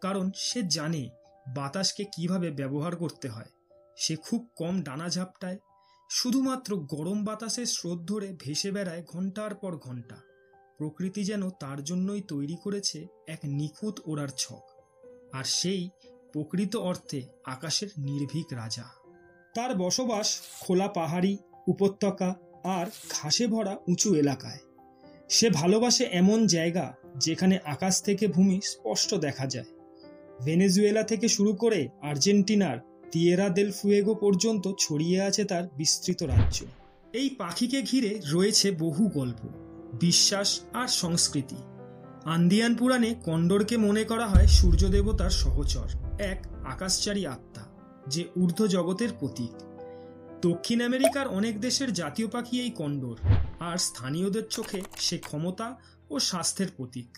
কারণ সে জানে বাতাসকে কিভাবে ব্যবহার করতে হয়। সে খুব কম ডানা ঝাপটায়, শুধুমাত্র গরম বাতাসের স্রোত ধরে ভেসে বেড়ায় ঘন্টার পর ঘন্টা। প্রকৃতি যেন তার জন্যই তৈরি করেছে এক নিখুঁত ওড়ার ছক, আর সেই প্রকৃত অর্থে আকাশের নির্ভীক রাজা। তার বসবাস খোলা পাহাড়ি উপত্যকা আর ঘাসে ভরা উঁচু এলাকায়। সে ভালোবাসে এমন জায়গা যেখানে আকাশ থেকে ভূমি স্পষ্ট দেখা যায়। ভেনেজুয়েলা থেকে শুরু করে আর্জেন্টিনার তিয়েরা দেল ফুয়েগো পর্যন্ত ছড়িয়ে আছে তার বিস্তৃত রাজ্য। এই পাখিকে ঘিরে রয়েছে বহু গল্প, বিশ্বাস আর সংস্কৃতি। আন্দিয়ান পুরাণে কন্ডরকে মনে করা হয় সূর্য দেবতার সহচর, এক আকাশচারী আত্মা যে ঊর্ধ্ব জগতের প্রতীক। দক্ষিণ আমেরিকার অনেক দেশের জাতীয় পাখি এই কন্ডর, আর স্থানীয়দের চোখে সে ক্ষমতা ও স্বাস্থ্যের প্রতীক।